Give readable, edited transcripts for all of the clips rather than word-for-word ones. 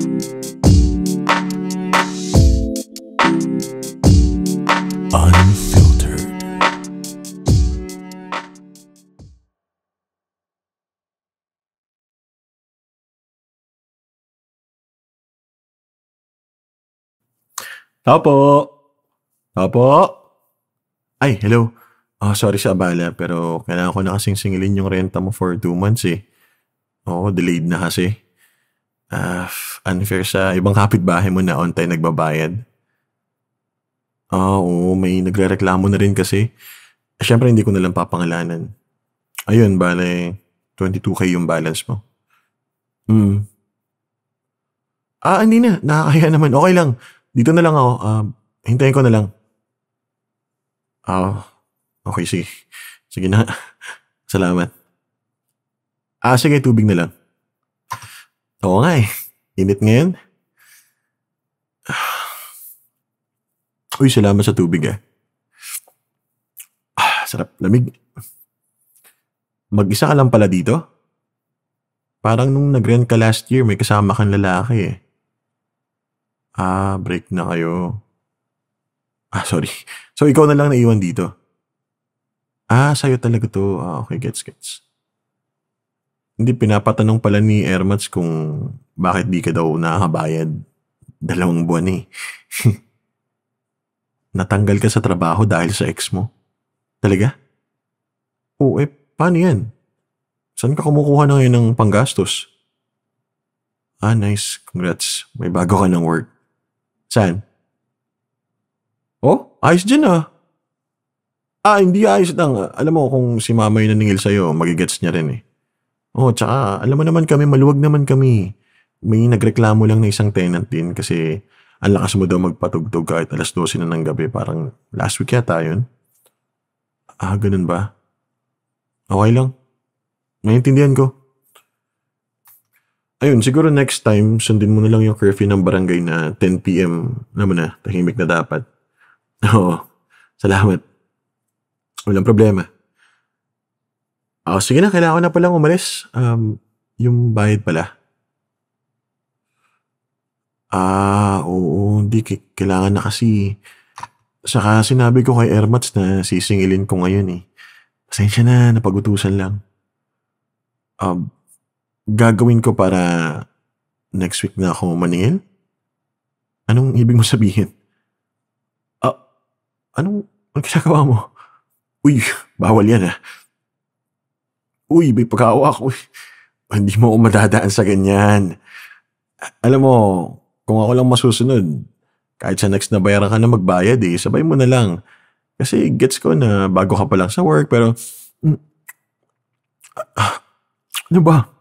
Unfiltered. Opo. Opo. Ay, hello. Sorry sa abala, pero kailangan ko na kasing singilin yung renta mo for 2 months eh. Oo, delayed na kasi. Ah, Unfair sa ibang kapitbahay mo na on time nagbabayad. Oo, may nagrereklamo na rin kasi. Siyempre hindi ko na lang papangalanan. Ayun, bale, 22K yung balance mo. Hmm. Hindi na. Nakakaya naman. Okay lang. Dito na lang ako. Hintayin ko na lang. Okay, sige. Sige na. Salamat. Sige, tubig na lang. Oo nga eh. Init ngayon. Uy, salamat sa tubig ah. Sarap. Lamig. Mag-isa ka lang pala dito? Parang nung nag-rent ka last year, may kasama kang lalaki eh. Break na kayo. Sorry. So, ikaw na lang naiwan dito? Sa'yo talaga to. Okay, gets. Hindi, pinapatanong pala ni Ermats kung bakit di ka daw nakakabayad. 2 buwan eh. Natanggal ka sa trabaho dahil sa ex mo? Talaga? Oo, paano yan? Saan ka kumukuha na ngayon ng panggastos? Nice. Congrats. May bago ka ng work. Saan? Ayos dyan ah. Hindi ayos lang. Alam mo kung si mama yung naningil sa'yo, magigets niya rin eh. Tsaka alam mo naman kami, maluwag naman kami. May nagreklamo lang na isang tenant din kasi ang lakas mo daw magpatugtog kahit alas 12 na ng gabi. Parang last week yata yun. Ganun ba? Okay lang. Maintindihan ko. Ayun, siguro next time, sundin mo na lang yung curfew ng barangay na 10 PM. Alam mo na, tahimik na dapat. Oo, salamat. Walang problema. Sige na, kailangan ko na palang umalis. Yung bayad pala. Oo, hindi, kailangan na kasi. Saka sinabi ko kay Ermats na sisingilin ko ngayon eh. Pasensya na, napag-utusan lang. Gagawin ko para next week na ako maningil? Anong ibig mo sabihin? Anong ginagawa mo? Uy, bawal yan ah. Uy, may pagkaawa ko. Hindi mo ako madadaan sa ganyan. Alam mo, kung ako lang masusunod, kahit sa next na bayaran ka na magbayad eh, sabay mo na lang. Kasi gets ko na bago ka pa lang sa work, pero ano ba?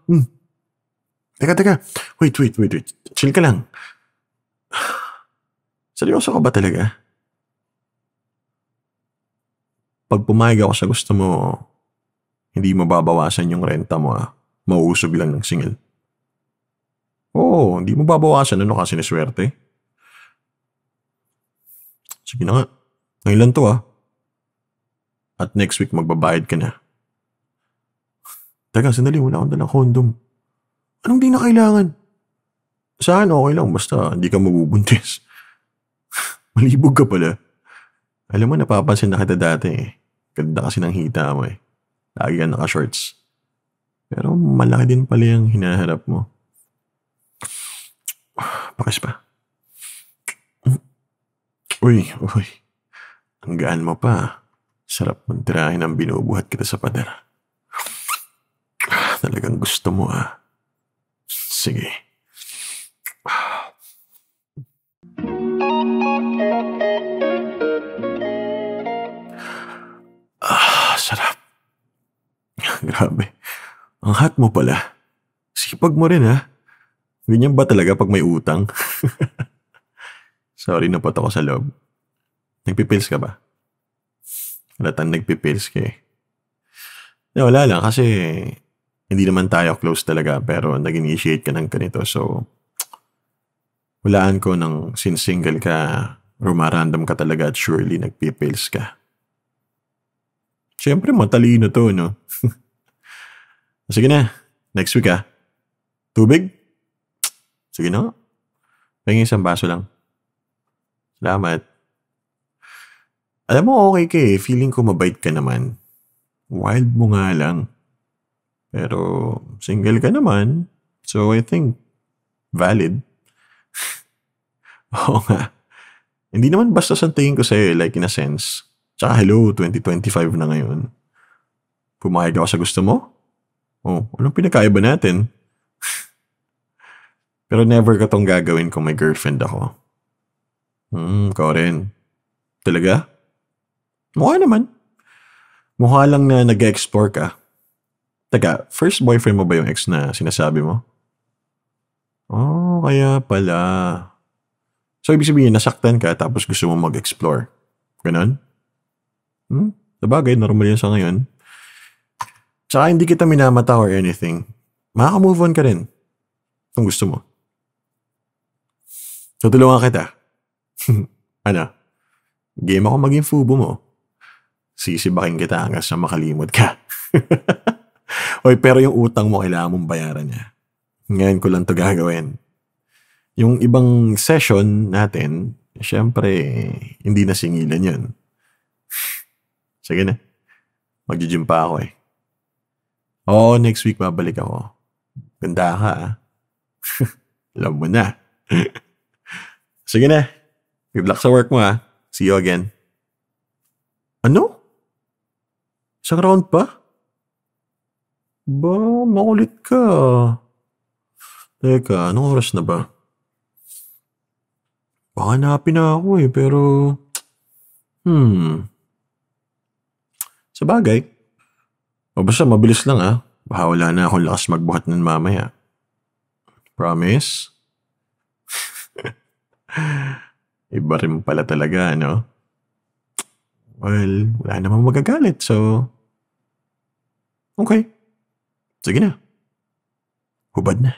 Teka. Wait. Chill ka lang. Seryoso ka ba talaga? Pag pumayag ako sa gusto mo, hindi mo babawasan yung renta mo ah. Mauusog lang ng singil. Oo, hindi mo babawasan. Ano ka, siniswerte? Sige na nga. Ngayon lang to ah. At next week magbabayad ka na. Teka, sandali. Wala akong dalang condom. Anong di na kailangan? Saan okay lang. Basta hindi ka mabubuntis. Malibog ka pala. Alam mo, napapansin na kita dati eh. Ganda kasi ng hita mo eh. Lagi ka naka-shorts. Pero malaki din pala yung hinaharap mo. Pakis pa. Uy. Ang gaan mo pa. Sarap mong tirahin ang binubuhat kita sa pader. Talagang gusto mo ah. Sige. Sarap. Grabe. Ang hot mo pala. Sipag mo rin ha. Ganyan ba talaga pag may utang? Sorry, napat ako sa loob. Nagpipils ka ba? Halatang nagpipils ka eh. Wala lang kasi hindi naman tayo close talaga pero nag-initiate ka ng ganito. So, walaan ko ng since single ka, rumarandom ka talaga at surely nagpipils ka. Siyempre matalino to, no? Sige na, next week ah. Tubig? Sige na. Pahingi isang baso lang. Salamat. Alam mo, okay ka eh. Feeling ko mabait ka naman. Wild mo nga lang. Pero single ka naman. So I think valid. Oo nga. Hindi naman basta sa tingin ko sa'yo, like in a sense. Tsaka hello, 2025 na ngayon. Pumayag ako sa gusto mo? Oh, anong pinakaiba natin? Pero never ka tong gagawin kung may girlfriend ako. Ikaw rin. Talaga? Mukha naman. Mukha lang na nag-explore ka. Teka, first boyfriend mo ba yung ex na sinasabi mo? Oh, kaya pala. So, ibig sabihin, nasaktan ka tapos gusto mo mag-explore. Ganon? Sabagay, normal yun sa ngayon. Tsaka hindi kita minamata or anything. Makaka-move on ka rin. Kung gusto mo. Tutulungan kita. Ano? Game ako maging fubo mo. Sisibakin kita hanggang sa makalimot ka. Oy, pero yung utang mo kailangan mong bayaran niya. Ngayon ko lang to gagawin. Yung ibang session natin, syempre, hindi na singilan yun. Sige na. Mag-gym pa ako eh. Oo, next week babalik ako. Ganda ka ah. Alam mo na. Sige na. Good luck sa work mo ah. See you again. Ano? Isang round pa? Ba, makulit ka. Teka, anong oras na ba? Baka hanapin na ako eh, pero... Sabagay. O basta mabilis lang ah. Baka wala na akong lakas magbuhat ng mamaya. Promise? Iba rin pala talaga, no? Well, wala namang magagalit, so... Okay. Sige na. Hubad na.